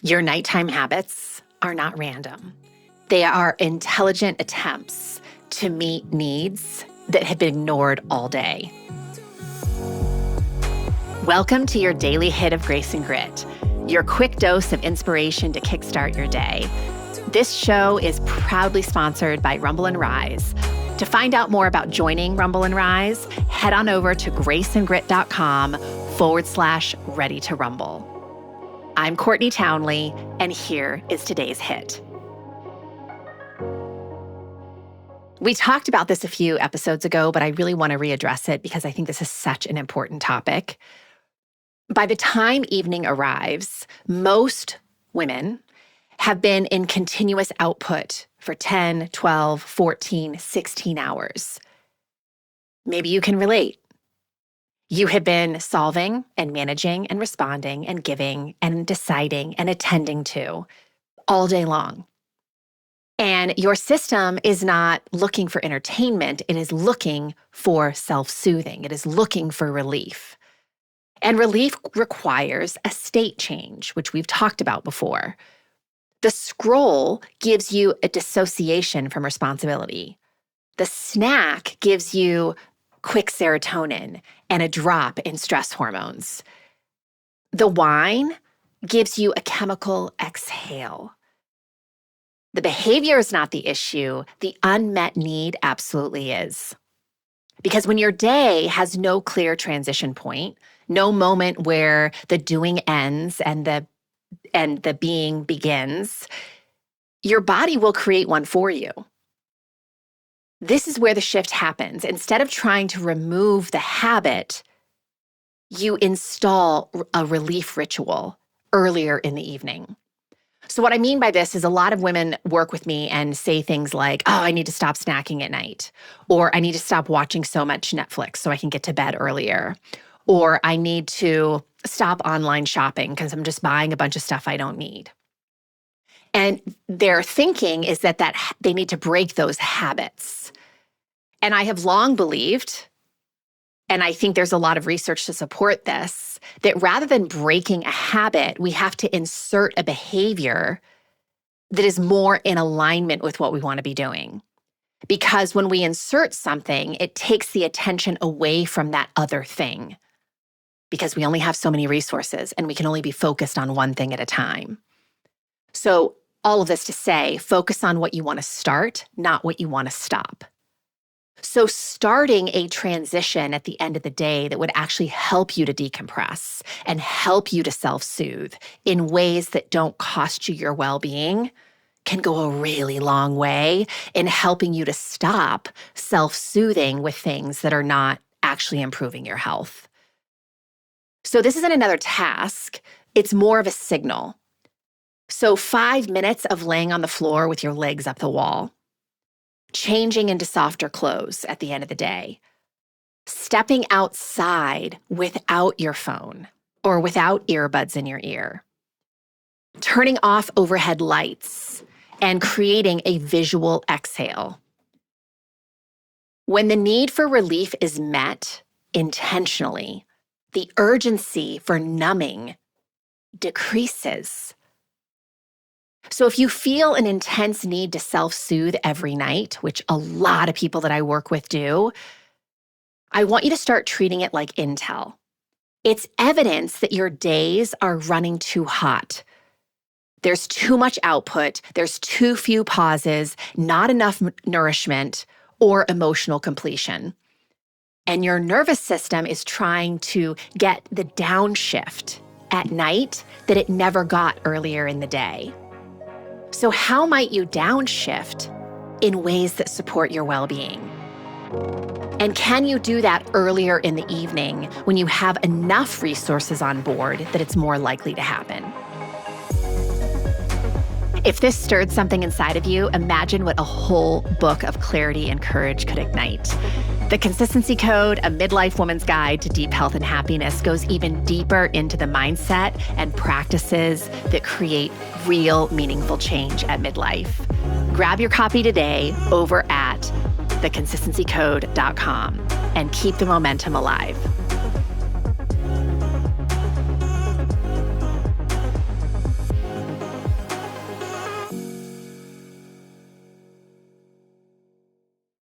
Your nighttime habits are not random. They are intelligent attempts to meet needs that have been ignored all day. Welcome to your daily hit of grace and grit, your quick dose of inspiration to kickstart your day. This show is proudly sponsored by Rumble and Rise. To find out more about joining Rumble and Rise, head on over to graceandgrit.com/ready to rumble. I'm Courtney Townley, and here is today's hit. We talked about this a few episodes ago, but I really want to readdress it because I think this is such an important topic. By the time evening arrives, most women have been in continuous output for 10, 12, 14, 16 hours. Maybe you can relate. You have been solving and managing and responding and giving and deciding and attending to all day long. And your system is not looking for entertainment. It is looking for self-soothing. It is looking for relief. And relief requires a state change, which we've talked about before. The scroll gives you a dissociation from responsibility. The snack gives you quick serotonin and a drop in stress hormones. The wine gives you a chemical exhale. The behavior is not the issue. The unmet need absolutely is. Because when your day has no clear transition point, no moment where the doing ends and the being begins, your body will create one for you. This is where the shift happens. Instead of trying to remove the habit, you install a relief ritual earlier in the evening. So what I mean by this is a lot of women work with me and say things like, oh, I need to stop snacking at night, or I need to stop watching so much Netflix so I can get to bed earlier, or I need to stop online shopping because I'm just buying a bunch of stuff I don't need. And their thinking is that they need to break those habits. And I have long believed, and I think there's a lot of research to support this, that rather than breaking a habit, we have to insert a behavior that is more in alignment with what we want to be doing. Because when we insert something, it takes the attention away from that other thing. Because we only have so many resources and we can only be focused on one thing at a time. So all of this to say, focus on what you want to start, not what you want to stop. So starting a transition at the end of the day that would actually help you to decompress and help you to self-soothe in ways that don't cost you your well-being can go a really long way in helping you to stop self-soothing with things that are not actually improving your health. So this isn't another task, it's more of a signal. So 5 minutes of laying on the floor with your legs up the wall, changing into softer clothes at the end of the day, stepping outside without your phone or without earbuds in your ear, turning off overhead lights and creating a visual exhale. When the need for relief is met intentionally, the urgency for numbing decreases. So if you feel an intense need to self-soothe every night, which a lot of people that I work with do, I want you to start treating it like intel. It's evidence that your days are running too hot. There's too much output, there's too few pauses, not enough nourishment, or emotional completion. And your nervous system is trying to get the downshift at night that it never got earlier in the day. So how might you downshift in ways that support your well-being? And can you do that earlier in the evening when you have enough resources on board that it's more likely to happen? If this stirred something inside of you, imagine what a whole book of clarity and courage could ignite. The Consistency Code, a midlife woman's guide to deep health and happiness, goes even deeper into the mindset and practices that create real, meaningful change at midlife. Grab your copy today over at theconsistencycode.com and keep the momentum alive.